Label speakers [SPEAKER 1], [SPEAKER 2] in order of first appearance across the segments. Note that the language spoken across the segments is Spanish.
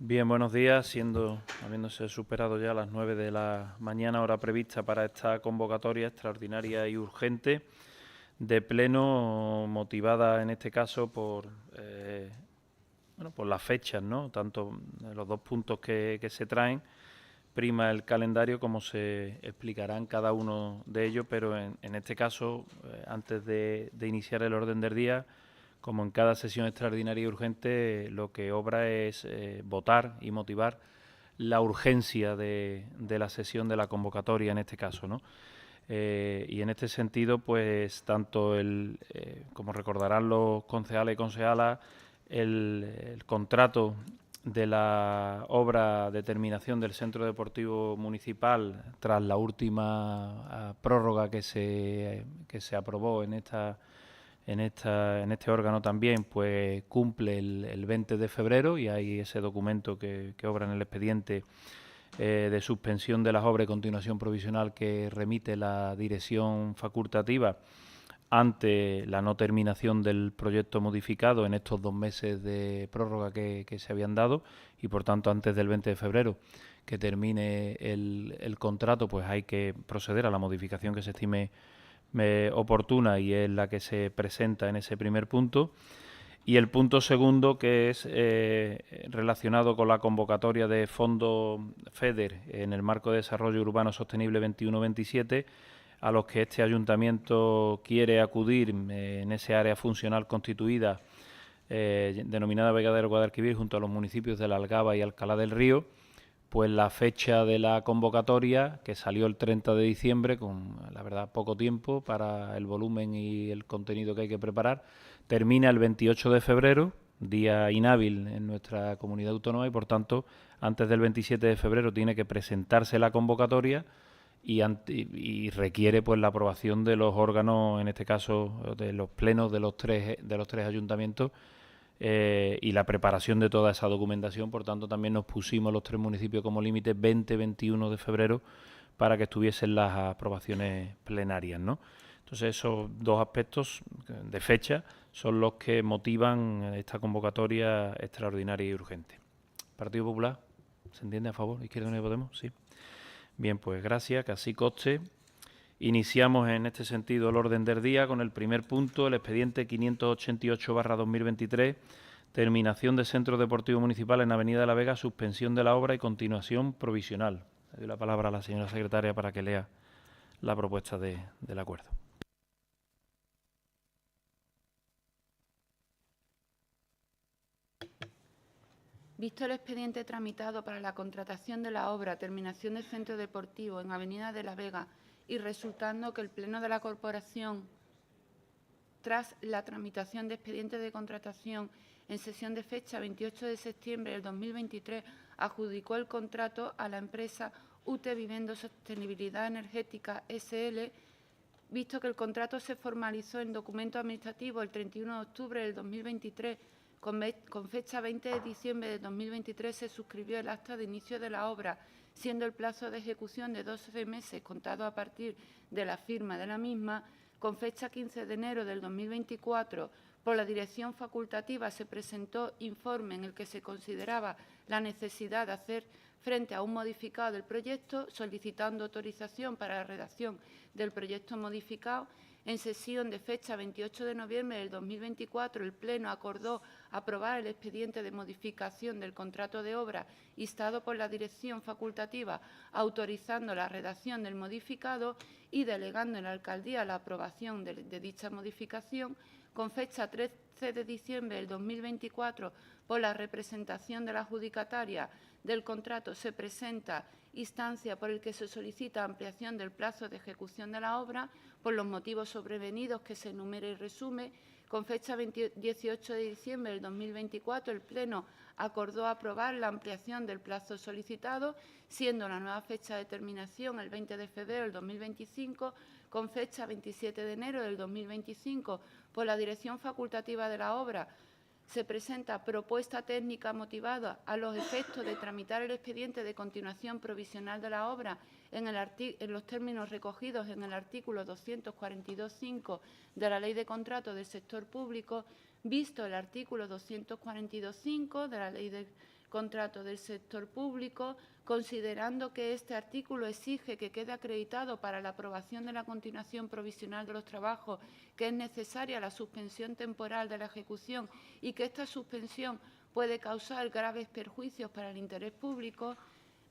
[SPEAKER 1] Bien, buenos días. Habiéndose superado ya las 9 de la mañana, hora prevista para esta convocatoria extraordinaria y urgente de pleno, motivada en este caso por las fechas, ¿no? Tanto los dos puntos que se traen, prima el calendario, como se explicarán cada uno de ellos, pero en este caso, antes de iniciar el orden del día, como en cada sesión extraordinaria y urgente, lo que obra es votar y motivar la urgencia de la sesión de la convocatoria en este caso, ¿no? Y en este sentido, pues tanto como recordarán los concejales y concejalas, el contrato de la obra de terminación del Centro Deportivo Municipal, tras la última prórroga que se aprobó en este órgano también, pues cumple el 20 de febrero, y hay ese documento que obra en el expediente de suspensión de las obras y continuación provisional que remite la dirección facultativa ante la no terminación del proyecto modificado en estos 2 meses de prórroga que se habían dado, y por tanto antes del 20 de febrero que termine el contrato, pues hay que proceder a la modificación que se estime oportuna, y es la que se presenta en ese primer punto. Y el punto segundo, que es relacionado con la convocatoria de fondo FEDER en el marco de desarrollo urbano sostenible 21-27, a los que este ayuntamiento quiere acudir en ese área funcional constituida denominada Vega del Guadalquivir, junto a los municipios de La Algaba y Alcalá del Río. Pues la fecha de la convocatoria, que salió el 30 de diciembre, con la verdad poco tiempo para el volumen y el contenido que hay que preparar, termina el 28 de febrero, día inhábil en nuestra comunidad autónoma, y por tanto antes del 27 de febrero tiene que presentarse la convocatoria y requiere pues la aprobación de los órganos, en este caso de los plenos de los tres ayuntamientos, y la preparación de toda esa documentación. Por tanto, también nos pusimos los 3 municipios como límite 20-21 de febrero para que estuviesen las aprobaciones plenarias, ¿no? Entonces, esos 2 aspectos de fecha son los que motivan esta convocatoria extraordinaria y urgente. Partido Popular, ¿se entiende a favor? Izquierda Unida y Podemos, sí. Bien, pues gracias, que así conste. Iniciamos en este sentido el orden del día con el primer punto, el expediente 588/2023, terminación de Centro Deportivo Municipal en Avenida de la Vega, suspensión de la obra y continuación provisional. Le doy la palabra a la señora secretaria para que lea la propuesta del acuerdo.
[SPEAKER 2] Visto el expediente tramitado para la contratación de la obra terminación del Centro Deportivo en Avenida de la Vega, y resultando que el Pleno de la Corporación, tras la tramitación de expediente de contratación en sesión de fecha 28 de septiembre del 2023, adjudicó el contrato a la empresa UTE Vivendo Sostenibilidad Energética S.L., visto que el contrato se formalizó en documento administrativo el 31 de octubre del 2023, con fecha 20 de diciembre de 2023 se suscribió el acta de inicio de la obra, siendo el plazo de ejecución de 12 meses contado a partir de la firma de la misma. Con fecha 15 de enero del 2024, por la dirección facultativa se presentó informe en el que se consideraba la necesidad de hacer frente a un modificado del proyecto, solicitando autorización para la redacción del proyecto modificado. En sesión de fecha 28 de noviembre del 2024, el Pleno acordó aprobar el expediente de modificación del contrato de obra instado por la dirección facultativa, autorizando la redacción del modificado y delegando en la alcaldía la aprobación de dicha modificación. Con fecha 13 de diciembre del 2024, por la representación de la adjudicataria del contrato, se presenta instancia por el que se solicita ampliación del plazo de ejecución de la obra por los motivos sobrevenidos que se enumera y resume. Con fecha 18 de diciembre del 2024, el Pleno acordó aprobar la ampliación del plazo solicitado, siendo la nueva fecha de terminación el 20 de febrero del 2025, con fecha 27 de enero del 2025, por la dirección facultativa de la obra. Se presenta propuesta técnica motivada a los efectos de tramitar el expediente de continuación provisional de la obra en los términos recogidos en el artículo 242.5 de la Ley de Contratos del Sector Público, visto el artículo 242.5 de la Ley de contrato del sector público, considerando que este artículo exige que quede acreditado para la aprobación de la continuación provisional de los trabajos que es necesaria la suspensión temporal de la ejecución y que esta suspensión puede causar graves perjuicios para el interés público,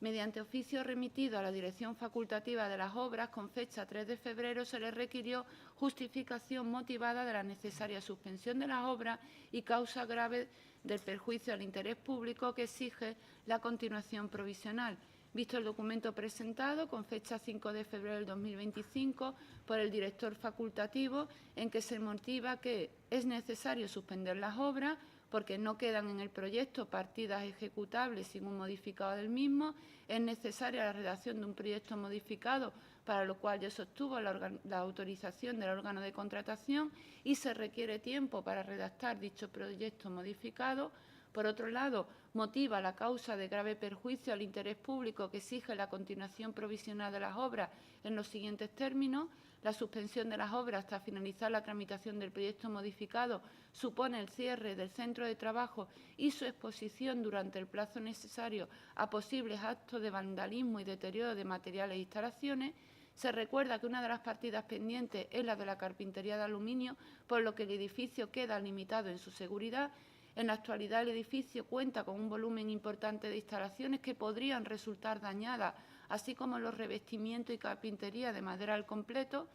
[SPEAKER 2] mediante oficio remitido a la Dirección Facultativa de las Obras con fecha 3 de febrero se le requirió justificación motivada de la necesaria suspensión de las obras y causa grave del perjuicio al interés público que exige la continuación provisional. Visto el documento presentado con fecha 5 de febrero del 2025 por el director facultativo, en que se motiva que es necesario suspender las obras porque no quedan en el proyecto partidas ejecutables sin un modificado del mismo, es necesaria la redacción de un proyecto modificado, para lo cual ya se obtuvo la autorización del órgano de contratación y se requiere tiempo para redactar dicho proyecto modificado. Por otro lado, motiva la causa de grave perjuicio al interés público que exige la continuación provisional de las obras en los siguientes términos. La suspensión de las obras hasta finalizar la tramitación del proyecto modificado supone el cierre del centro de trabajo y su exposición durante el plazo necesario a posibles actos de vandalismo y deterioro de materiales e instalaciones. Se recuerda que una de las partidas pendientes es la de la carpintería de aluminio, por lo que el edificio queda limitado en su seguridad. En la actualidad el edificio cuenta con un volumen importante de instalaciones que podrían resultar dañadas, así como los revestimientos y carpintería de madera al completo.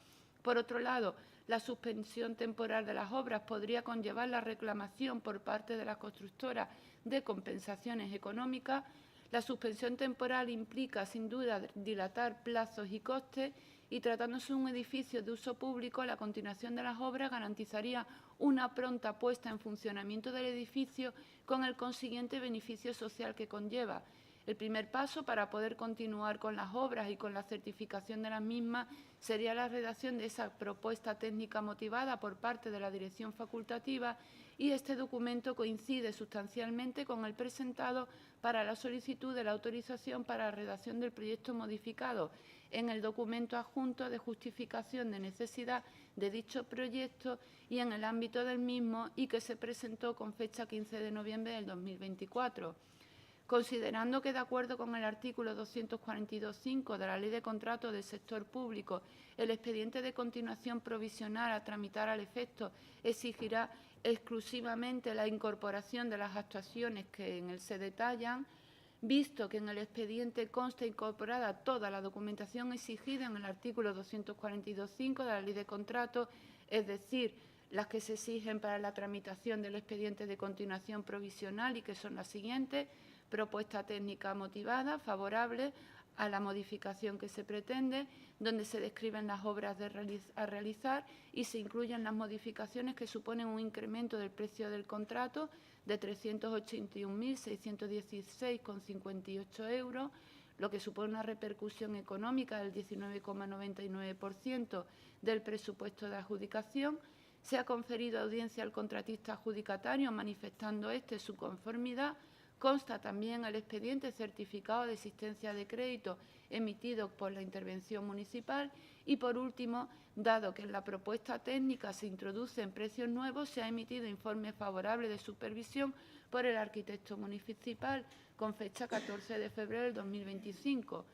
[SPEAKER 2] Por otro lado, la suspensión temporal de las obras podría conllevar la reclamación por parte de la constructora de compensaciones económicas. La suspensión temporal implica, sin duda, dilatar plazos y costes, y tratándose de un edificio de uso público, la continuación de las obras garantizaría una pronta puesta en funcionamiento del edificio con el consiguiente beneficio social que conlleva. El primer paso para poder continuar con las obras y con la certificación de las mismas sería la redacción de esa propuesta técnica motivada por parte de la Dirección Facultativa, y este documento coincide sustancialmente con el presentado para la solicitud de la autorización para la redacción del proyecto modificado en el documento adjunto de justificación de necesidad de dicho proyecto y en el ámbito del mismo, y que se presentó con fecha 15 de noviembre del 2024. Considerando que, de acuerdo con el artículo 242.5 de la Ley de Contratos del Sector Público, el expediente de continuación provisional a tramitar al efecto exigirá exclusivamente la incorporación de las actuaciones que en él se detallan, visto que en el expediente consta incorporada toda la documentación exigida en el artículo 242.5 de la Ley de Contratos, es decir, las que se exigen para la tramitación del expediente de continuación provisional, y que son las siguientes: propuesta técnica motivada, favorable a la modificación que se pretende, donde se describen las obras a realizar y se incluyen las modificaciones que suponen un incremento del precio del contrato de 381.616,58 euros, lo que supone una repercusión económica del 19,99% del presupuesto de adjudicación. Se ha conferido audiencia al contratista adjudicatario, manifestando este su conformidad. Consta también el expediente certificado de existencia de crédito emitido por la intervención municipal. Y, por último, dado que en la propuesta técnica se introducen precios nuevos, se ha emitido informe favorable de supervisión por el arquitecto municipal con fecha 14 de febrero del 2025.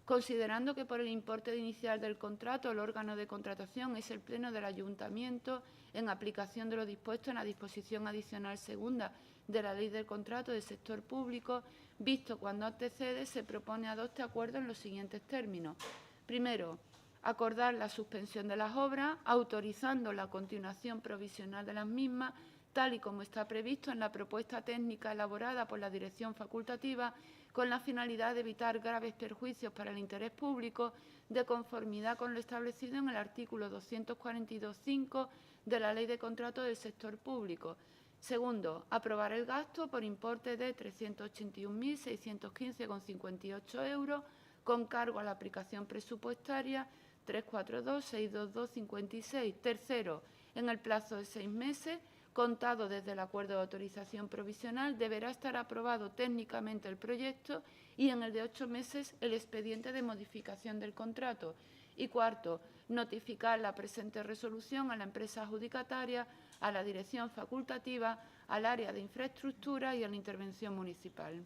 [SPEAKER 2] Considerando que por el importe inicial del contrato el órgano de contratación es el Pleno del Ayuntamiento, en aplicación de lo dispuesto en la disposición adicional segunda de la Ley del Contrato del Sector Público, visto cuando antecede, se propone adopte acuerdo en los siguientes términos. Primero, acordar la suspensión de las obras, autorizando la continuación provisional de las mismas, tal y como está previsto en la propuesta técnica elaborada por la Dirección Facultativa, con la finalidad de evitar graves perjuicios para el interés público, de conformidad con lo establecido en el artículo 242.5 de la Ley de Contratos del Sector Público. Segundo, aprobar el gasto por importe de 381.615,58 euros, con cargo a la aplicación presupuestaria 342.622,56. Tercero, en el plazo de 6 meses, contado desde el acuerdo de autorización provisional, deberá estar aprobado técnicamente el proyecto, y en el de 8 meses el expediente de modificación del contrato. Y cuarto, notificar la presente resolución a la empresa adjudicataria, a la Dirección Facultativa, al área de infraestructura y a la intervención municipal.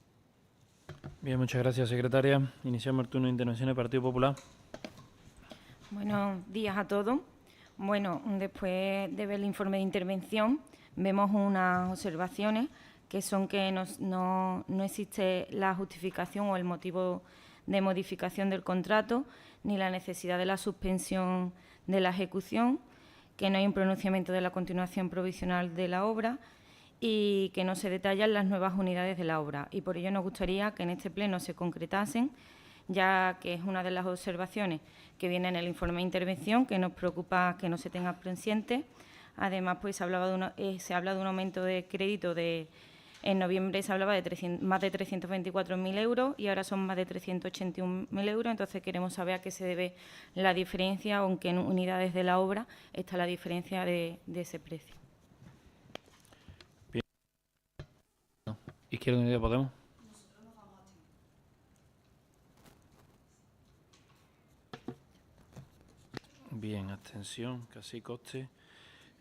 [SPEAKER 1] Bien, muchas gracias, secretaria. Iniciamos el turno de intervenciones del Partido Popular.
[SPEAKER 3] Buenos días a todos. Bueno, después de ver el informe de intervención, vemos unas observaciones que son que no existe la justificación o el motivo de modificación del contrato, ni la necesidad de la suspensión de la ejecución, que no hay un pronunciamiento de la continuación provisional de la obra y que no se detallan las nuevas unidades de la obra. Y por ello nos gustaría que en este pleno se concretasen, ya que es una de las observaciones que viene en el informe de intervención, que nos preocupa que no se tenga presente. Además, pues se habla de un aumento de crédito en noviembre se hablaba de más de 324.000 euros y ahora son más de 381.000 euros. Entonces, queremos saber a qué se debe la diferencia o en qué unidades de la obra está la diferencia de ese precio.
[SPEAKER 1] Bien. Izquierda Unida Podemos. Bien, abstención, casi coste.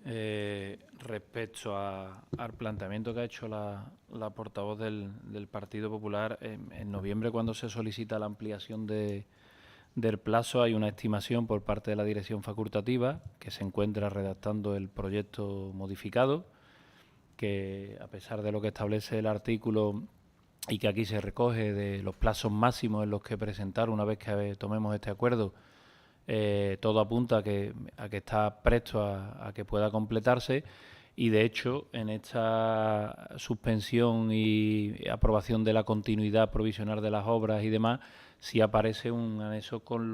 [SPEAKER 1] Respecto al planteamiento que ha hecho la portavoz del Partido Popular, en noviembre, cuando se solicita la ampliación del plazo, hay una estimación por parte de la dirección facultativa que se encuentra redactando el proyecto modificado, que a pesar de lo que establece el artículo y que aquí se recoge de los plazos máximos en los que presentar una vez que tomemos este acuerdo, todo apunta a que está presto a que pueda completarse y, de hecho, en esta suspensión y aprobación de la continuidad provisional de las obras y demás, sí aparece un anexo con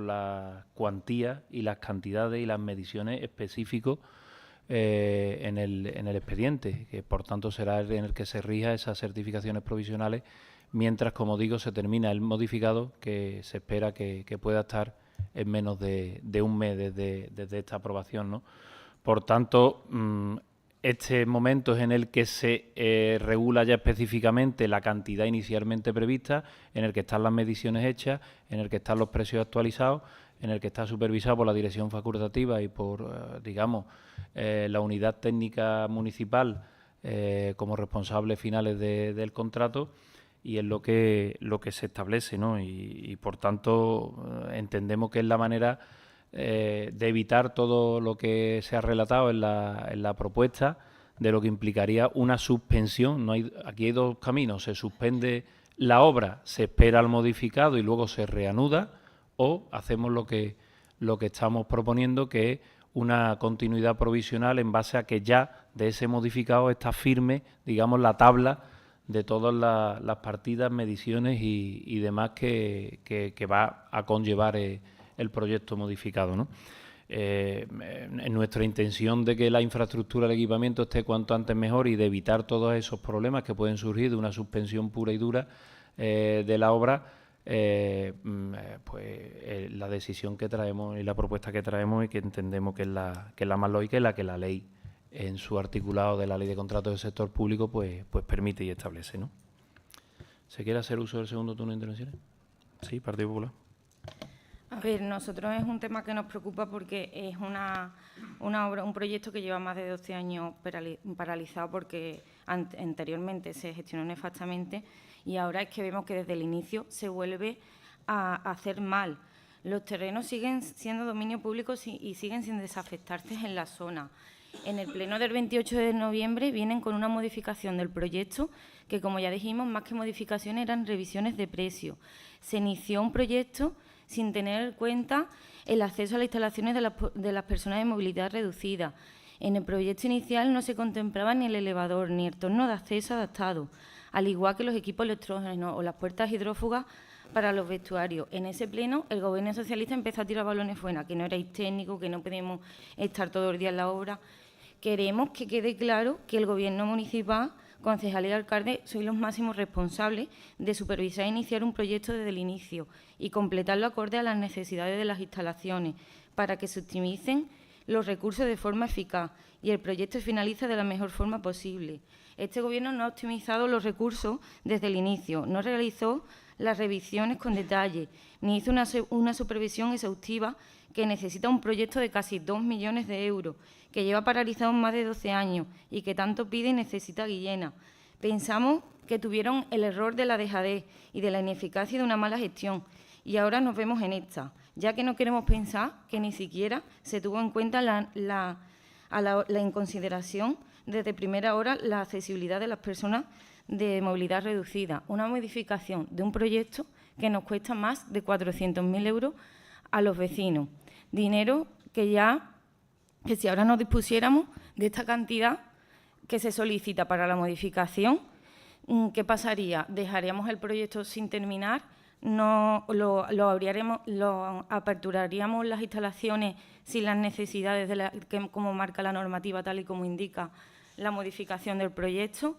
[SPEAKER 1] las cuantías y las cantidades y las mediciones específicos en el expediente, que por tanto será en el que se rija esas certificaciones provisionales, mientras, como digo, se termina el modificado, que se espera que pueda estar en menos de un mes desde esta aprobación, ¿no? Por tanto, este momento es en el que se regula ya específicamente la cantidad inicialmente prevista, en el que están las mediciones hechas, en el que están los precios actualizados, en el que está supervisado por la dirección facultativa y por, digamos, la unidad técnica municipal como responsables finales del contrato, y es lo que se establece, ¿no? Y por tanto, entendemos que es la manera de evitar todo lo que se ha relatado en la propuesta, de lo que implicaría una suspensión. Aquí hay dos caminos: se suspende la obra, se espera al modificado y luego se reanuda, o hacemos lo que estamos proponiendo, que es una continuidad provisional en base a que ya de ese modificado está firme, digamos, la tabla de todas las partidas, mediciones y demás que va a conllevar el proyecto modificado, ¿no? En nuestra intención de que la infraestructura del equipamiento esté cuanto antes mejor y de evitar todos esos problemas que pueden surgir de una suspensión pura y dura de la obra, la decisión que traemos y la propuesta que traemos y que entendemos que es la más lógica y la que la ley, en su articulado de la Ley de Contratos del Sector Público, pues permite y establece, ¿no? ¿Se quiere hacer uso del segundo turno de intervenciones? Sí, Partido Popular.
[SPEAKER 3] A ver, nosotros es un tema que nos preocupa porque es una obra, un proyecto que lleva más de 12 años paralizado porque anteriormente se gestionó nefastamente y ahora es que vemos que desde el inicio se vuelve a hacer mal. Los terrenos siguen siendo dominio público y siguen sin desafectarse en la zona. En el pleno del 28 de noviembre vienen con una modificación del proyecto que, como ya dijimos, más que modificaciones eran revisiones de precio. Se inició un proyecto sin tener en cuenta el acceso a las instalaciones de las personas de movilidad reducida. En el proyecto inicial no se contemplaba ni el elevador ni el torno de acceso adaptado, al igual que los equipos electrógenos o las puertas hidrófugas para los vestuarios. En ese pleno, el Gobierno socialista empezó a tirar balones fuera, que no erais técnico, que no podemos estar todo el día en la obra. Queremos que quede claro que el Gobierno municipal, concejales y alcaldes, sois los máximos responsables de supervisar e iniciar un proyecto desde el inicio y completarlo acorde a las necesidades de las instalaciones para que se optimicen los recursos de forma eficaz y el proyecto finalice de la mejor forma posible. Este Gobierno no ha optimizado los recursos desde el inicio, no realizó las revisiones con detalle, ni hizo una supervisión exhaustiva que necesita un proyecto de casi 2 millones de euros, que lleva paralizado más de 12 años y que tanto pide y necesita Guillena. Pensamos que tuvieron el error de la dejadez y de la ineficacia de una mala gestión, y ahora nos vemos en esta, ya que no queremos pensar que ni siquiera se tuvo en cuenta la inconsideración desde primera hora la accesibilidad de las personas de movilidad reducida, una modificación de un proyecto que nos cuesta más de 400.000 euros a los vecinos. Dinero que si ahora nos dispusiéramos de esta cantidad que se solicita para la modificación, ¿qué pasaría? ¿Dejaríamos el proyecto sin terminar? No aperturaríamos las instalaciones sin las necesidades como marca la normativa, tal y como indica la modificación del proyecto.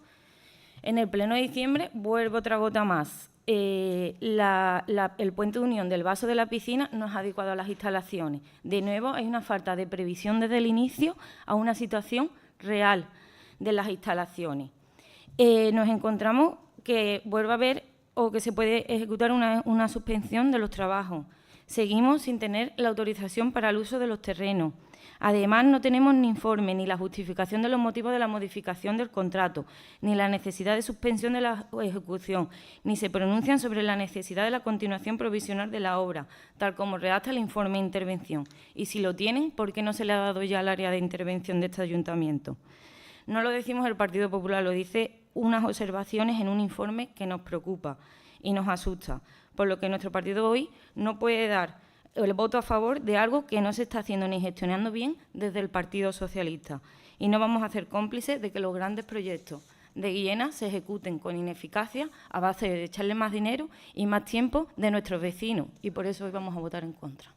[SPEAKER 3] En el pleno de diciembre, vuelvo otra gota más. El puente de unión del vaso de la piscina no es adecuado a las instalaciones. De nuevo, hay una falta de previsión desde el inicio a una situación real de las instalaciones. Nos encontramos que vuelve a haber o que se puede ejecutar una suspensión de los trabajos. Seguimos sin tener la autorización para el uso de los terrenos. Además, no tenemos ni informe ni la justificación de los motivos de la modificación del contrato, ni la necesidad de suspensión de la ejecución, ni se pronuncian sobre la necesidad de la continuación provisional de la obra, tal como redacta el informe de intervención. Y si lo tienen, ¿por qué no se le ha dado ya al área de intervención de este ayuntamiento? No lo decimos el Partido Popular, lo dice unas observaciones en un informe que nos preocupa y nos asusta, por lo que nuestro partido hoy no puede dar el voto a favor de algo que no se está haciendo ni gestionando bien desde el Partido Socialista. Y no vamos a ser cómplices de que los grandes proyectos de Guillena se ejecuten con ineficacia a base de echarle más dinero y más tiempo de nuestros vecinos. Y por eso hoy vamos a votar en contra.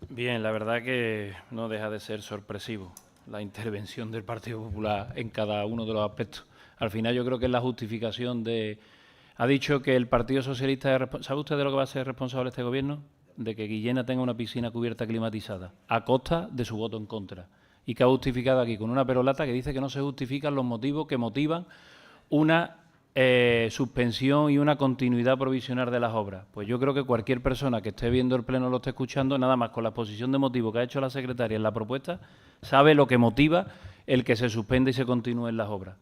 [SPEAKER 1] Bien, la verdad que no deja de ser sorpresivo la intervención del Partido Popular en cada uno de los aspectos. Al final yo creo que es la justificación de... Ha dicho que el Partido Socialista... ¿Sabe usted de lo que va a ser responsable este Gobierno? De que Guillena tenga una piscina cubierta climatizada, a costa de su voto en contra. Y que ha justificado aquí con una perolata que dice que no se justifican los motivos que motivan una suspensión y una continuidad provisional de las obras. Pues yo creo que cualquier persona que esté viendo el Pleno, lo esté escuchando, nada más con la exposición de motivos que ha hecho la secretaria en la propuesta, sabe lo que motiva el que se suspenda y se continúen las obras.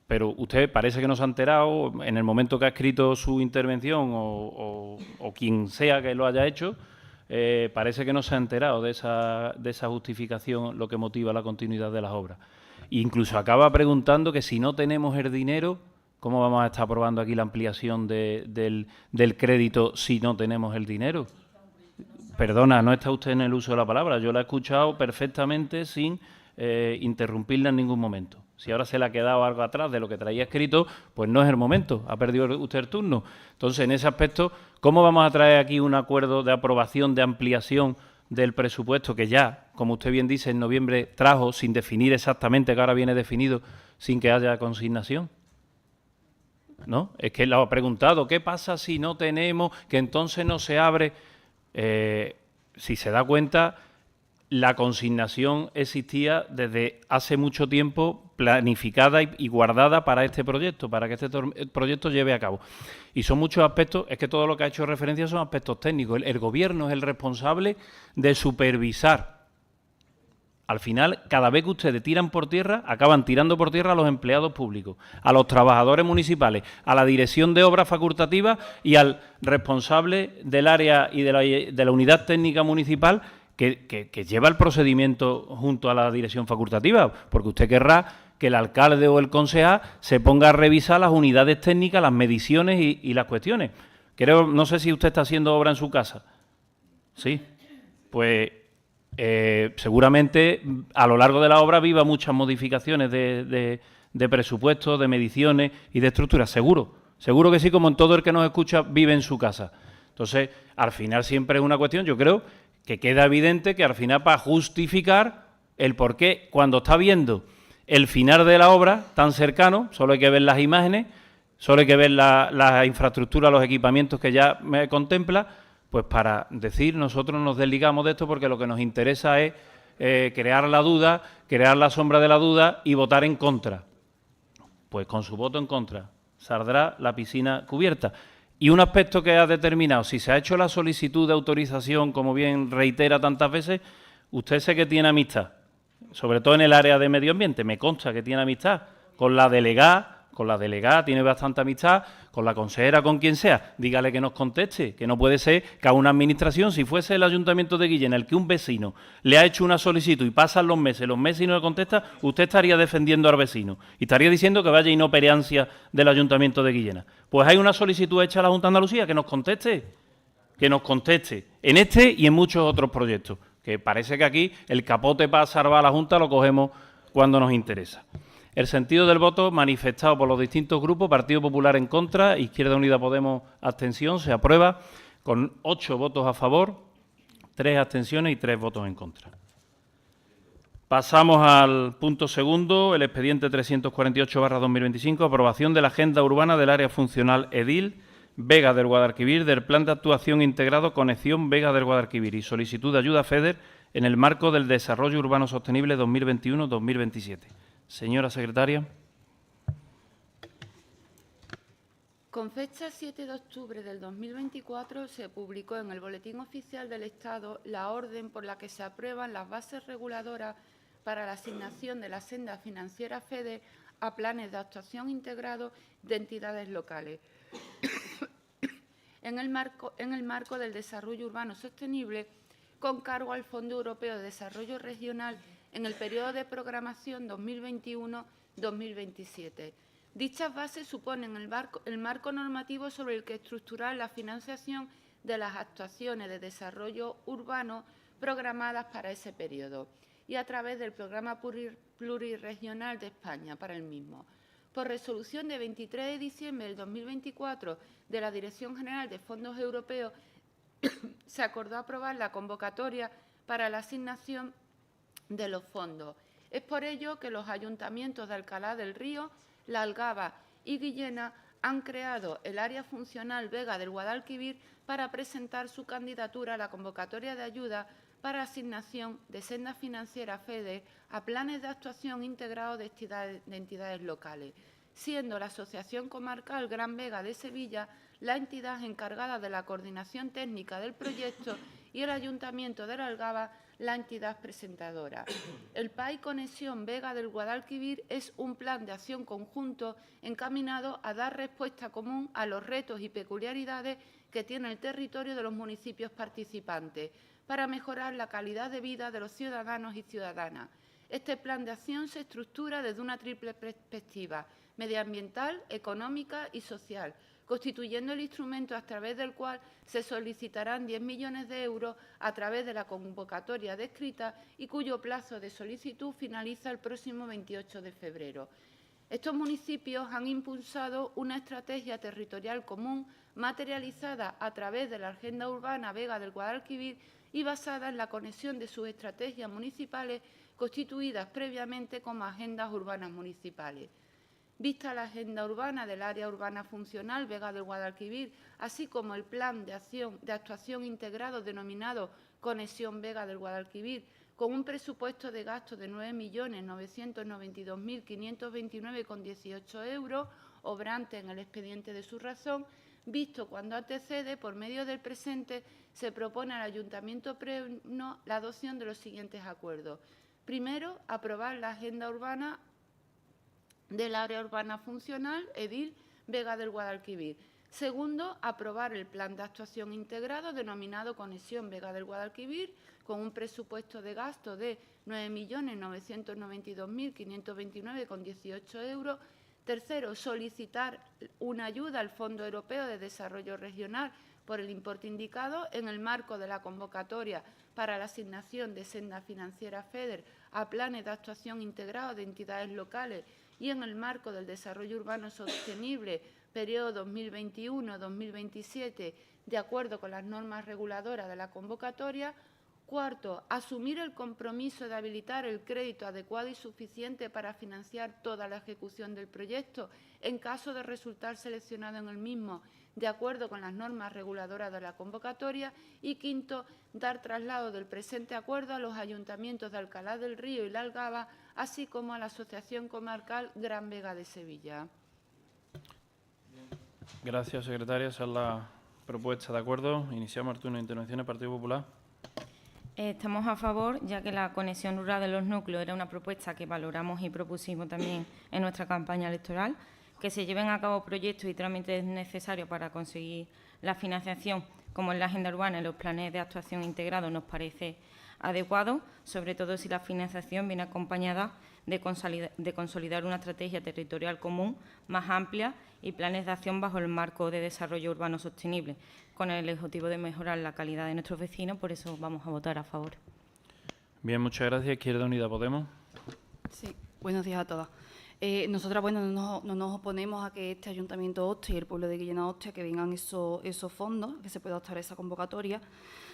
[SPEAKER 1] Pero usted parece que no se ha enterado en el momento que ha escrito su intervención o quien sea que lo haya hecho, parece que no se ha enterado de esa justificación, lo que motiva la continuidad de las obras. E incluso acaba preguntando que si no tenemos el dinero, ¿cómo vamos a estar aprobando aquí la ampliación del crédito si no tenemos el dinero? Perdona, no está usted en el uso de la palabra. Yo la he escuchado perfectamente sin interrumpirla en ningún momento. Si ahora se le ha quedado algo atrás de lo que traía escrito, pues no es el momento. Ha perdido usted el turno. Entonces, en ese aspecto, ¿cómo vamos a traer aquí un acuerdo de aprobación, de ampliación del presupuesto que ya, como usted bien dice, en noviembre trajo sin definir exactamente, que ahora viene definido, sin que haya consignación? ¿No? Es que lo ha preguntado, ¿qué pasa si no tenemos, que entonces no se abre? Si se da cuenta, la consignación existía desde hace mucho tiempo, planificada y guardada para este proyecto, para que este proyecto lleve a cabo. Y son muchos aspectos, es que todo lo que ha hecho referencia son aspectos técnicos. El Gobierno es el responsable de supervisar. Al final, cada vez que ustedes tiran por tierra, acaban tirando por tierra a los empleados públicos, a los trabajadores municipales, a la dirección de obras facultativas y al responsable del área y de la unidad técnica municipal que lleva el procedimiento junto a la dirección facultativa, porque usted querrá que el alcalde o el concejal se ponga a revisar las unidades técnicas, las mediciones y las cuestiones. No sé si usted está haciendo obra en su casa. Sí, pues... seguramente a lo largo de la obra viva muchas modificaciones de presupuestos, de mediciones y de estructuras, seguro que sí, como en todo el que nos escucha vive en su casa. Entonces, al final siempre es una cuestión, yo creo que queda evidente que al final para justificar el por qué, cuando está viendo el final de la obra tan cercano, solo hay que ver las imágenes, solo hay que ver la infraestructura, los equipamientos que ya me contempla, pues para decir, nosotros nos desligamos de esto porque lo que nos interesa es crear la duda, crear la sombra de la duda y votar en contra. Pues con su voto en contra saldrá la piscina cubierta. Y un aspecto que ha determinado, si se ha hecho la solicitud de autorización, como bien reitera tantas veces, usted sé que tiene amistad sobre todo en el área de medio ambiente. Me consta que tiene amistad con la delegada tiene bastante amistad, con la consejera, con quien sea. Dígale que nos conteste, que no puede ser que a una administración, si fuese el Ayuntamiento de Guillena, el que un vecino le ha hecho una solicitud y pasan los meses y no le contesta, usted estaría defendiendo al vecino y estaría diciendo que vaya inoperancia del Ayuntamiento de Guillena. Pues hay una solicitud hecha a la Junta de Andalucía, que nos conteste en este y en muchos otros proyectos, que parece que aquí el capote para salvar a la Junta lo cogemos cuando nos interesa. El sentido del voto manifestado por los distintos grupos: Partido Popular en contra, Izquierda Unida Podemos abstención, se aprueba con 8 votos a favor, 3 abstenciones y 3 votos en contra. Pasamos al punto segundo, el expediente 348/2025, aprobación de la Agenda Urbana del Área Funcional Edil Vega del Guadalquivir, del Plan de Actuación Integrado Conexión Vega del Guadalquivir y solicitud de ayuda FEDER en el marco del Desarrollo Urbano Sostenible 2021-2027. Señora secretaria.
[SPEAKER 2] Con fecha 7 de octubre del 2024 se publicó en el Boletín Oficial del Estado la orden por la que se aprueban las bases reguladoras para la asignación de la senda financiera FEDER a planes de actuación integrados de entidades locales. en el marco del desarrollo urbano sostenible, con cargo al Fondo Europeo de Desarrollo Regional en el periodo de programación 2021-2027. Dichas bases suponen el marco normativo sobre el que estructurar la financiación de las actuaciones de desarrollo urbano programadas para ese periodo y a través del Programa Pluriregional de España para el mismo. Por resolución de 23 de diciembre del 2024 de la Dirección General de Fondos Europeos, se acordó aprobar la convocatoria para la asignación de los fondos. Es por ello que los ayuntamientos de Alcalá del Río, La Algaba y Guillena han creado el área funcional Vega del Guadalquivir para presentar su candidatura a la convocatoria de ayuda para asignación de senda financiera FEDER a planes de actuación integrados de entidades locales, siendo la Asociación Comarcal Gran Vega de Sevilla la entidad encargada de la coordinación técnica del proyecto y el Ayuntamiento de La Algaba la entidad presentadora. El PAI Conexión Vega del Guadalquivir es un plan de acción conjunto encaminado a dar respuesta común a los retos y peculiaridades que tiene el territorio de los municipios participantes para mejorar la calidad de vida de los ciudadanos y ciudadanas. Este plan de acción se estructura desde una triple perspectiva: medioambiental, económica y social, constituyendo el instrumento a través del cual se solicitarán 10 millones de euros a través de la convocatoria descrita y cuyo plazo de solicitud finaliza el próximo 28 de febrero. Estos municipios han impulsado una estrategia territorial común materializada a través de la Agenda Urbana Vega del Guadalquivir y basada en la conexión de sus estrategias municipales constituidas previamente como agendas urbanas municipales. Vista la Agenda Urbana del Área Urbana Funcional Vega del Guadalquivir, así como el Plan de Actuación Integrado denominado Conexión Vega del Guadalquivir, con un presupuesto de gasto de 9.992.529,18 euros, obrante en el expediente de su razón, visto cuando antecede, por medio del presente, se propone al Ayuntamiento Pleno la adopción de los siguientes acuerdos. Primero, aprobar la Agenda Urbana del Área Urbana Funcional Edil Vega del Guadalquivir. Segundo, aprobar el Plan de Actuación Integrado denominado Conexión Vega del Guadalquivir, con un presupuesto de gasto de 9.992.529,18 euros. Tercero, solicitar una ayuda al Fondo Europeo de Desarrollo Regional por el importe indicado en el marco de la convocatoria para la asignación de senda financiera FEDER a planes de actuación integrados de entidades locales y en el marco del desarrollo urbano sostenible periodo 2021-2027, de acuerdo con las normas reguladoras de la convocatoria. Cuarto, asumir el compromiso de habilitar el crédito adecuado y suficiente para financiar toda la ejecución del proyecto en caso de resultar seleccionado en el mismo, de acuerdo con las normas reguladoras de la convocatoria. Y quinto, dar traslado del presente acuerdo a los ayuntamientos de Alcalá del Río y La Algaba, así como a la Asociación Comarcal Gran Vega de Sevilla.
[SPEAKER 1] Gracias, secretaria. Esa es la propuesta de acuerdo. Iniciamos el turno de intervenciones. Partido Popular.
[SPEAKER 3] Estamos a favor, ya que la conexión rural de los núcleos era una propuesta que valoramos y propusimos también en nuestra campaña electoral, que se lleven a cabo proyectos y trámites necesarios para conseguir la financiación, como en la agenda urbana y los planes de actuación integrados, nos parece adecuado, sobre todo si la financiación viene acompañada de consolidar una estrategia territorial común más amplia y planes de acción bajo el marco de desarrollo urbano sostenible, con el objetivo de mejorar la calidad de nuestros vecinos. Por eso vamos a votar a favor.
[SPEAKER 1] Bien, muchas gracias. Izquierda Unida Podemos.
[SPEAKER 4] Sí, buenos días a todas. Nosotras, bueno, no nos oponemos a que este Ayuntamiento opte y el pueblo de Guillena opte a que vengan esos fondos, que se pueda optar a esa convocatoria.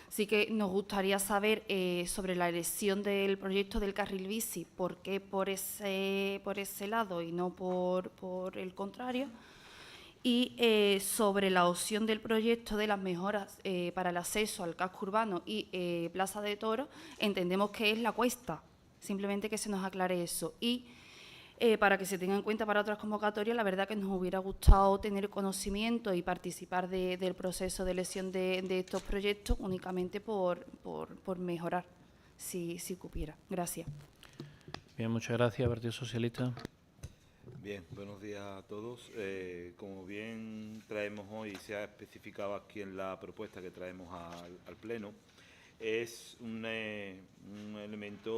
[SPEAKER 4] Sí que nos gustaría saber sobre la elección del proyecto del carril bici, por qué por ese lado y no por el contrario. Y sobre la opción del proyecto de las mejoras para el acceso al casco urbano y Plaza de Toros, entendemos que es la cuesta, simplemente que se nos aclare eso. Y para que se tenga en cuenta para otras convocatorias, la verdad que nos hubiera gustado tener conocimiento y participar del proceso de elección de estos proyectos únicamente por mejorar, si cupiera. Gracias.
[SPEAKER 1] Bien, muchas gracias. Partido Socialista.
[SPEAKER 5] Bien, buenos días a todos. Como bien traemos hoy, se ha especificado aquí en la propuesta que traemos al Pleno, es un elemento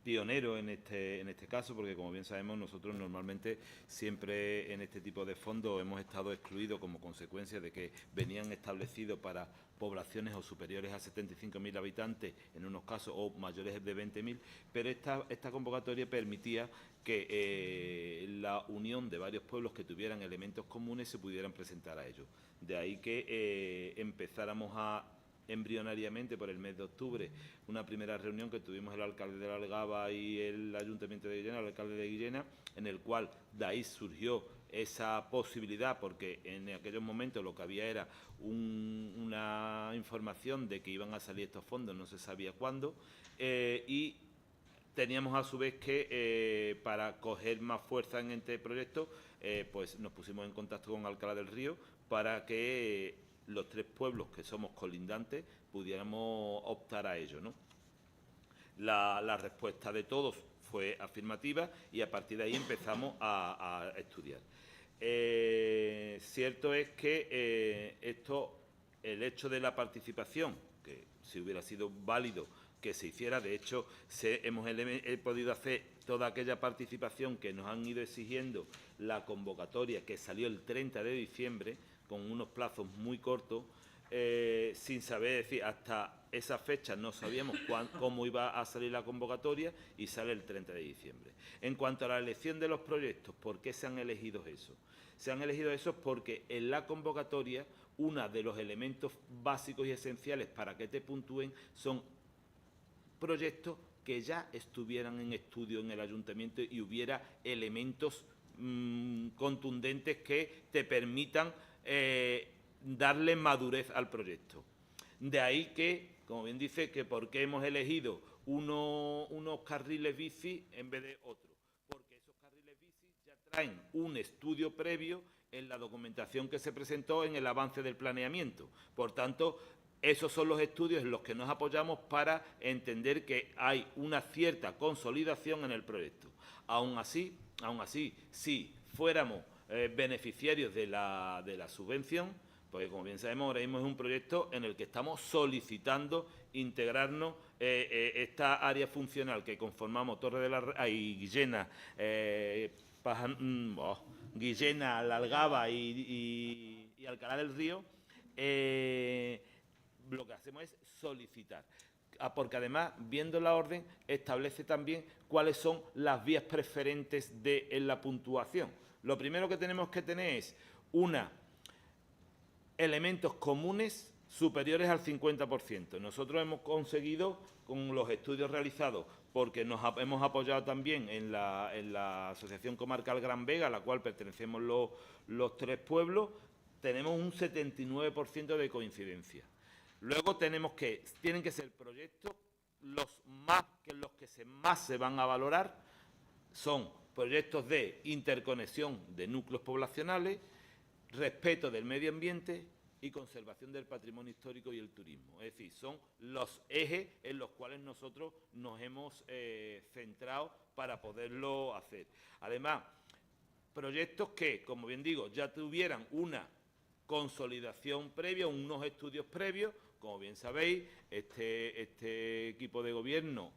[SPEAKER 5] pionero en este caso, porque como bien sabemos, nosotros normalmente siempre en este tipo de fondos hemos estado excluidos como consecuencia de que venían establecidos para poblaciones o superiores a 75.000 habitantes, en unos casos, o mayores de 20.000, pero esta convocatoria permitía que la unión de varios pueblos que tuvieran elementos comunes se pudieran presentar a ellos. De ahí que empezáramos a embrionariamente por el mes de octubre una primera reunión que tuvimos el alcalde de La Algaba y el Ayuntamiento de Guillena, el alcalde de Guillena, en el cual de ahí surgió esa posibilidad, porque en aquellos momentos lo que había era una información de que iban a salir estos fondos, no se sabía cuándo, y teníamos a su vez que para coger más fuerza en este proyecto, pues nos pusimos en contacto con Alcalá del Río para que los tres pueblos que somos colindantes pudiéramos optar a ello, ¿no? La respuesta de todos fue afirmativa y a partir de ahí empezamos a estudiar. Cierto es que el hecho de la participación, que si hubiera sido válido que se hiciera, de hecho he podido hacer toda aquella participación que nos han ido exigiendo la convocatoria que salió el 30 de diciembre, con unos plazos muy cortos, sin saber, decir, hasta esa fecha no sabíamos cómo iba a salir la convocatoria y sale el 30 de diciembre. En cuanto a la elección de los proyectos, ¿por qué se han elegido esos? Se han elegido esos porque en la convocatoria uno de los elementos básicos y esenciales para que te puntúen son proyectos que ya estuvieran en estudio en el ayuntamiento y hubiera elementos contundentes que te permitan darle madurez al proyecto. De ahí que, como bien dice, que por qué hemos elegido unos carriles bici en vez de otros. Porque esos carriles bici ya traen un estudio previo en la documentación que se presentó en el avance del planeamiento. Por tanto, esos son los estudios en los que nos apoyamos para entender que hay una cierta consolidación en el proyecto. Aún así, si fuéramos beneficiarios de la subvención, porque como bien sabemos, ahora mismo es un proyecto en el que estamos solicitando integrarnos esta área funcional que conformamos Torre de la Guillena, Guillena, La Algaba y Alcalá del Río. Lo que hacemos es solicitar, porque además, viendo la orden, establece también cuáles son las vías preferentes en la puntuación. Lo primero que tenemos que tener es elementos comunes superiores al 50%. Nosotros hemos conseguido, con los estudios realizados, porque nos hemos apoyado también en la Asociación Comarcal Gran Vega, a la cual pertenecemos los tres pueblos, tenemos un 79% de coincidencia. Luego tienen que ser proyectos los que más se van a valorar son proyectos de interconexión de núcleos poblacionales, respeto del medio ambiente y conservación del patrimonio histórico y el turismo. Es decir, son los ejes en los cuales nosotros nos hemos centrado para poderlo hacer. Además, proyectos que, como bien digo, ya tuvieran una consolidación previa, unos estudios previos. Como bien sabéis, este equipo de gobierno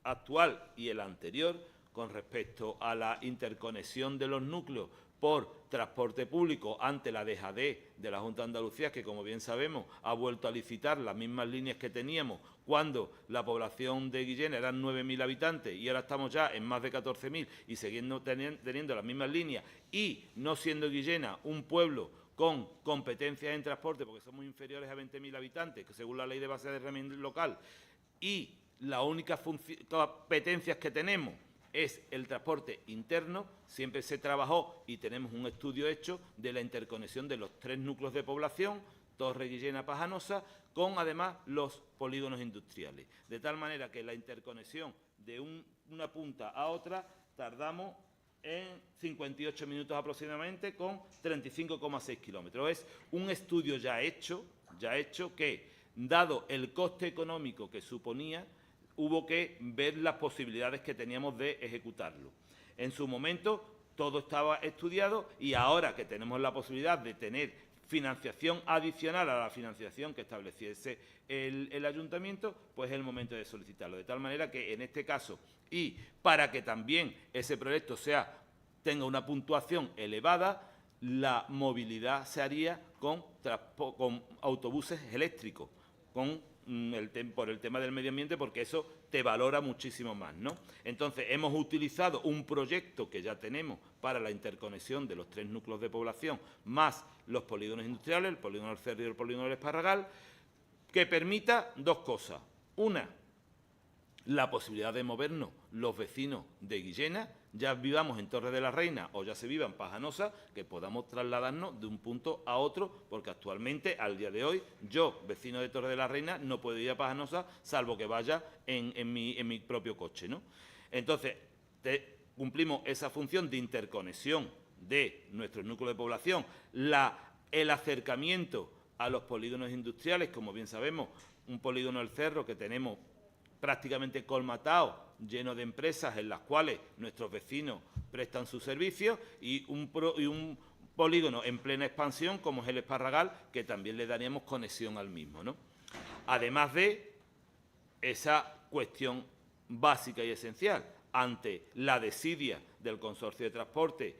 [SPEAKER 5] actual y el anterior, con respecto a la interconexión de los núcleos por transporte público ante la dejadez de la Junta de Andalucía, que como bien sabemos ha vuelto a licitar las mismas líneas que teníamos cuando la población de Guillena eran 9.000 habitantes y ahora estamos ya en más de 14.000 y siguiendo teniendo las mismas líneas, y no siendo Guillena un pueblo con competencias en transporte, porque somos inferiores a 20.000 habitantes, que según la Ley de Base de Régimen Local, y las únicas competencias que tenemos es el transporte interno. Siempre se trabajó y tenemos un estudio hecho de la interconexión de los 3 núcleos de población, Torre, Guillena, Pajanosa, con además los polígonos industriales. De tal manera que la interconexión de una punta a otra tardamos en 58 minutos aproximadamente, con 35,6 kilómetros. Es un estudio ya hecho que, dado el coste económico que suponía, hubo que ver las posibilidades que teníamos de ejecutarlo. En su momento todo estaba estudiado y ahora que tenemos la posibilidad de tener financiación adicional a la financiación que estableciese el ayuntamiento, pues es el momento de solicitarlo. De tal manera que en este caso, y para que también ese proyecto tenga una puntuación elevada, la movilidad se haría con autobuses eléctricos, por el tema del medio ambiente, porque eso te valora muchísimo más, ¿no? Entonces, hemos utilizado un proyecto que ya tenemos para la interconexión de los 3 núcleos de población, más los polígonos industriales, el polígono del Cerro y el polígono del Esparragal, que permita 2 cosas. Una, la posibilidad de movernos los vecinos de Guillena, ya vivamos en Torre de la Reina o ya se viva en Pajanosa, que podamos trasladarnos de un punto a otro, porque actualmente, al día de hoy, yo, vecino de Torre de la Reina, no puedo ir a Pajanosa, salvo que vaya en mi propio coche, ¿no? Entonces, cumplimos esa función de interconexión de nuestro núcleo de población, el acercamiento a los polígonos industriales, como bien sabemos, un polígono del Cerro que tenemos prácticamente colmatado, lleno de empresas en las cuales nuestros vecinos prestan sus servicios, y un polígono en plena expansión como es el Esparragal, que también le daríamos conexión al mismo, ¿no? Además de esa cuestión básica y esencial, ante la desidia del Consorcio de Transporte,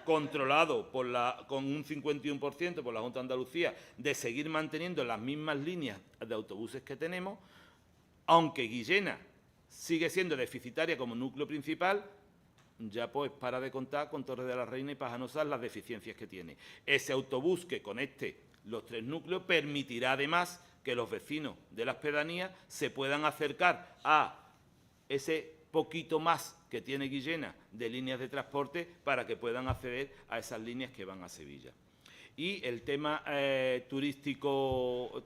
[SPEAKER 5] controlado con un 51% por la Junta de Andalucía, de seguir manteniendo las mismas líneas de autobuses que tenemos, aunque Guillena sigue siendo deficitaria como núcleo principal, ya pues para de contar con Torre de la Reina y Pajanosa las deficiencias que tiene. Ese autobús que conecte los 3 núcleos permitirá además que los vecinos de las pedanías se puedan acercar a ese poquito más que tiene Guillena de líneas de transporte, para que puedan acceder a esas líneas que van a Sevilla. Y el tema turístico,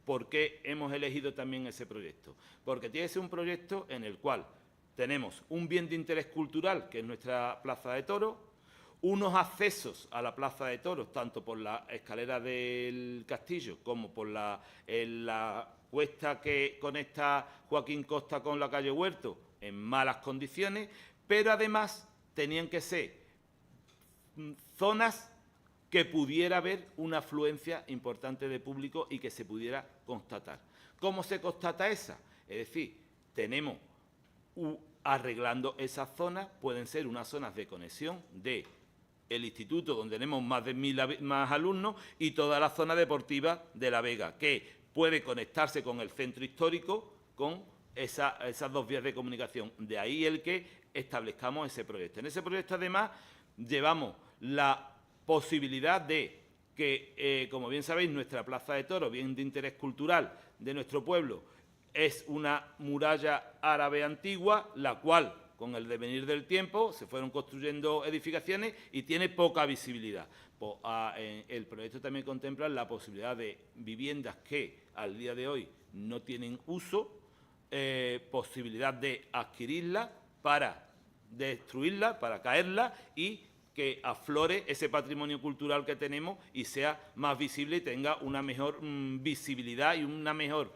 [SPEAKER 5] ¿por qué hemos elegido también ese proyecto? Porque tiene que ser un proyecto en el cual tenemos un bien de interés cultural, que es nuestra Plaza de Toros, unos accesos a la Plaza de Toros, tanto por la escalera del Castillo como por la cuesta que conecta Joaquín Costa con la calle Huerto, en malas condiciones, pero además tenían que ser zonas que pudiera haber una afluencia importante de público y que se pudiera constatar. ¿Cómo se constata esa? Es decir, tenemos, arreglando esas zonas, pueden ser unas zonas de conexión de el instituto, donde tenemos más de 1.000 más alumnos, y toda la zona deportiva de La Vega, que puede conectarse con el centro histórico, con esas 2 vías de comunicación. De ahí el que establezcamos ese proyecto. En ese proyecto, además, llevamos la posibilidad de que, como bien sabéis, nuestra Plaza de Toros, bien de interés cultural de nuestro pueblo, es una muralla árabe antigua, la cual, con el devenir del tiempo, se fueron construyendo edificaciones y tiene poca visibilidad. Pues, el proyecto también contempla la posibilidad de viviendas que al día de hoy no tienen uso, posibilidad de adquirirla para destruirla, para caerla, y que aflore ese patrimonio cultural que tenemos y sea más visible y tenga una mejor visibilidad y una mejor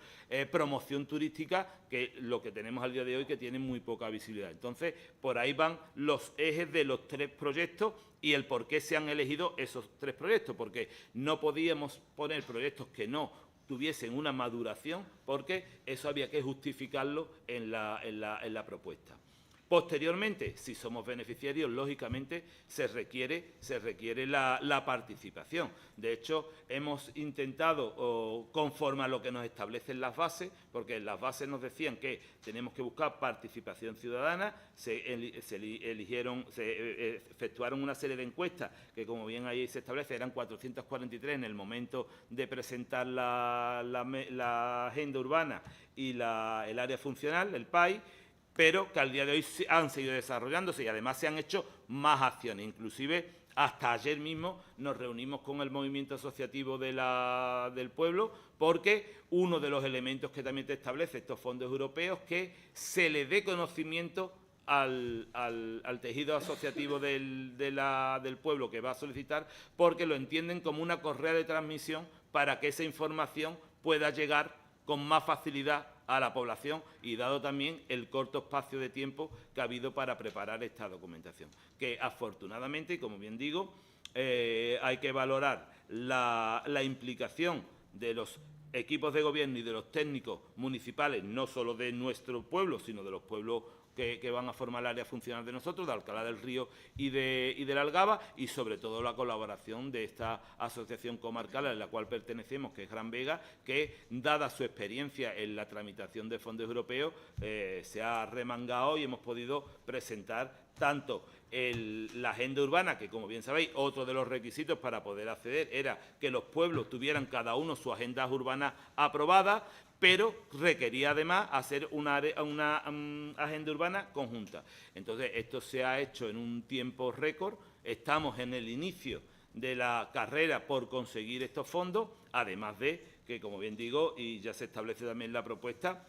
[SPEAKER 5] promoción turística que lo que tenemos al día de hoy, que tiene muy poca visibilidad. Entonces, por ahí van los ejes de los 3 proyectos y el por qué se han elegido esos 3 proyectos, porque no podíamos poner proyectos que no tuviesen una maduración, porque eso había que justificarlo en la propuesta. Posteriormente, si somos beneficiarios, lógicamente se requiere la participación. De hecho, hemos intentado, conforme a lo que nos establecen las bases, porque en las bases nos decían que tenemos que buscar participación ciudadana, se efectuaron una serie de encuestas que, como bien ahí se establece, eran 443 en el momento de presentar la agenda urbana y el área funcional, el PAI, pero que al día de hoy han seguido desarrollándose y además se han hecho más acciones. Inclusive, hasta ayer mismo nos reunimos con el movimiento asociativo del pueblo, porque uno de los elementos que también te establece estos fondos europeos es que se le dé conocimiento al tejido asociativo del pueblo que va a solicitar, porque lo entienden como una correa de transmisión para que esa información pueda llegar con más facilidad a la población y dado también el corto espacio de tiempo que ha habido para preparar esta documentación. Que afortunadamente, y como bien digo, hay que valorar la implicación de los equipos de gobierno y de los técnicos municipales, no solo de nuestro pueblo, sino de los pueblos que van a formar el área funcional de nosotros, de Alcalá del Río y de la Algaba, y sobre todo la colaboración de esta asociación comarcal a la cual pertenecemos, que es Gran Vega, que, dada su experiencia en la tramitación de fondos europeos, se ha remangado y hemos podido presentar tanto la agenda urbana, que, como bien sabéis, otro de los requisitos para poder acceder era que los pueblos tuvieran cada uno su agenda urbana aprobada, pero requería además hacer una agenda urbana conjunta. Entonces, esto se ha hecho en un tiempo récord. Estamos en el inicio de la carrera por conseguir estos fondos, además de que, como bien digo, y ya se establece también la propuesta,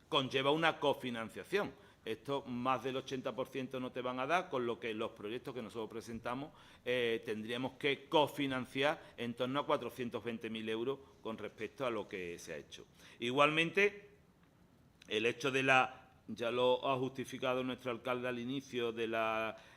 [SPEAKER 5] conlleva una cofinanciación. Esto más del 80% no te van a dar, con lo que los proyectos que nosotros presentamos tendríamos que cofinanciar en torno a 420.000 euros con respecto a lo que se ha hecho. Igualmente, el hecho de ya lo ha justificado nuestro alcalde al inicio de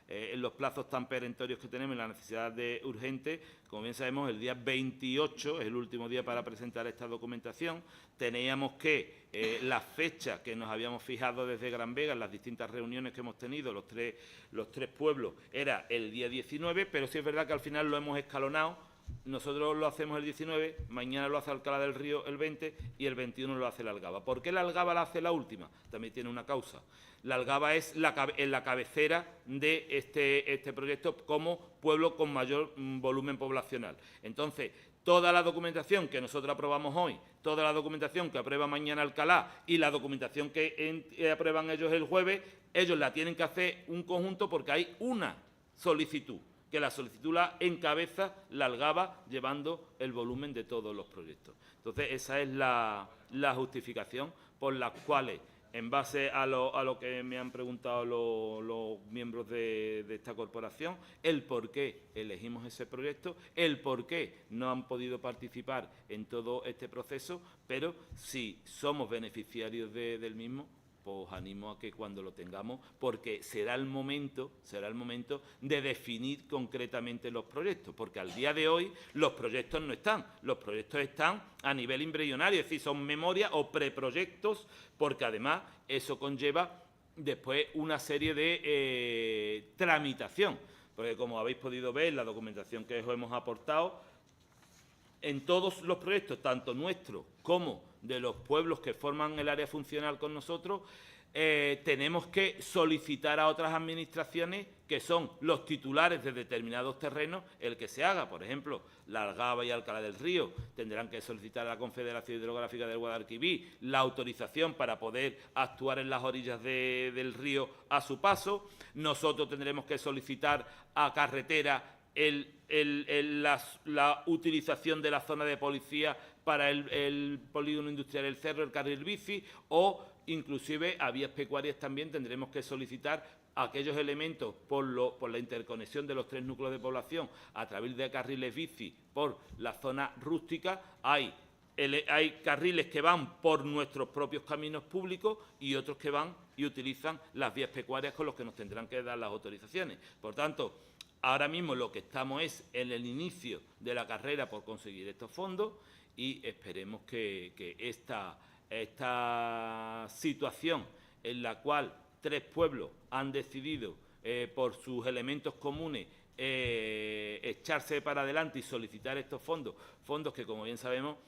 [SPEAKER 5] en los plazos tan perentorios que tenemos y la necesidad de urgente. Como bien sabemos, el día 28 es el último día para presentar esta documentación. Teníamos que la fecha que nos habíamos fijado desde Gran Vega en las distintas reuniones que hemos tenido, los tres pueblos, era el día 19, pero sí es verdad que al final lo hemos escalonado. Nosotros lo hacemos el 19, mañana lo hace Alcalá del Río el 20 y el 21 lo hace la Algaba. ¿Por qué la Algaba la hace la última? También tiene una causa. La Algaba es la cabecera de este proyecto como pueblo con mayor volumen poblacional. Entonces, toda la documentación que nosotros aprobamos hoy, toda la documentación que aprueba mañana Alcalá y la documentación que aprueban ellos el jueves, ellos la tienen que hacer un conjunto porque hay una solicitud, que la solicitud la encabeza la Algaba llevando el volumen de todos los proyectos. Entonces, esa es la justificación por las cuales, en base a lo que me han preguntado los miembros de esta corporación, el por qué elegimos ese proyecto, el por qué no han podido participar en todo este proceso, pero si somos beneficiarios del mismo, pues animo a que cuando lo tengamos, porque será el momento de definir concretamente los proyectos, porque al día de hoy los proyectos no están, los proyectos están a nivel embrionario, es decir, son memorias o preproyectos, porque además eso conlleva después una serie de tramitación, porque como habéis podido ver en la documentación que os hemos aportado, en todos los proyectos, tanto nuestros como de los pueblos que forman el área funcional con nosotros, tenemos que solicitar a otras administraciones, que son los titulares de determinados terrenos, el que se haga. Por ejemplo, la Algaba y Alcalá del Río tendrán que solicitar a la Confederación Hidrográfica del Guadalquivir la autorización para poder actuar en las orillas del río a su paso. Nosotros tendremos que solicitar a Carretera la utilización de la zona de policía para el polígono industrial El Cerro, el carril bici, o inclusive a vías pecuarias también tendremos que solicitar aquellos elementos por la interconexión de los 3 núcleos de población a través de carriles bici por la zona rústica. Hay carriles que van por nuestros propios caminos públicos y otros que van y utilizan las vías pecuarias con los que nos tendrán que dar las autorizaciones. Por tanto, ahora mismo lo que estamos es en el inicio de la carrera por conseguir estos fondos y esperemos que esta situación en la cual 3 pueblos han decidido por sus elementos comunes echarse para adelante y solicitar estos fondos que, como bien sabemos,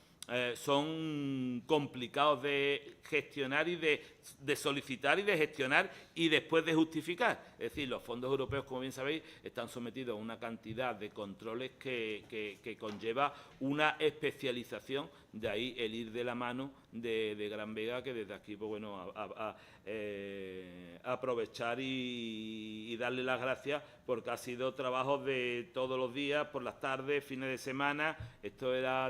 [SPEAKER 5] son complicados de gestionar y de solicitar y de gestionar y después de justificar. Es decir, los fondos europeos, como bien sabéis, están sometidos a una cantidad de controles que conlleva una especialización, de ahí el ir de la mano de Gran Vega, que desde aquí, pues bueno, aprovechar y darle las gracias porque ha sido trabajo de todos los días, por las tardes, fines de semana.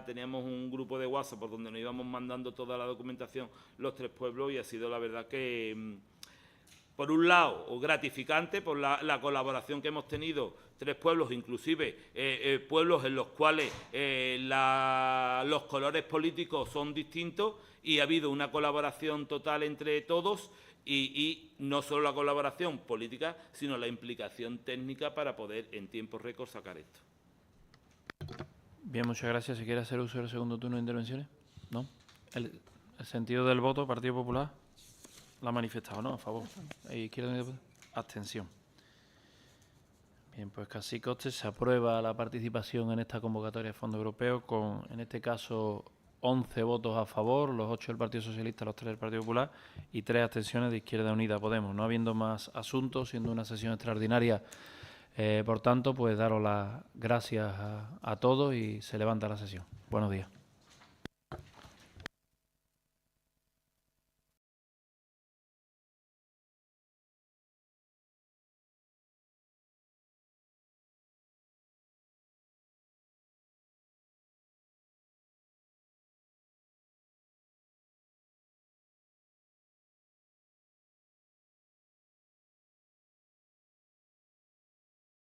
[SPEAKER 5] Teníamos un grupo de WhatsApp por donde nos íbamos mandando toda la documentación los 3 pueblos y ha sido la verdad que, por un lado, gratificante por la colaboración que hemos tenido 3 pueblos, inclusive pueblos en los cuales los colores políticos son distintos y ha habido una colaboración total entre todos y no solo la colaboración política, sino la implicación técnica para poder en tiempo récord sacar esto.
[SPEAKER 1] Bien, muchas gracias. ¿Se quiere hacer uso del segundo turno de intervenciones? ¿No? El sentido del voto, Partido Popular, lo ha manifestado, ¿no? A favor. Izquierda Unida, abstención. Bien, pues así conste, se aprueba la participación en esta convocatoria de fondos europeos con, en este caso, 11 votos a favor, los 8 del Partido Socialista, los 3 del Partido Popular y 3 abstenciones de Izquierda Unida Podemos. No habiendo más asuntos, siendo una sesión extraordinaria, por tanto, pues daros las gracias a todos y se levanta la sesión. Buenos días.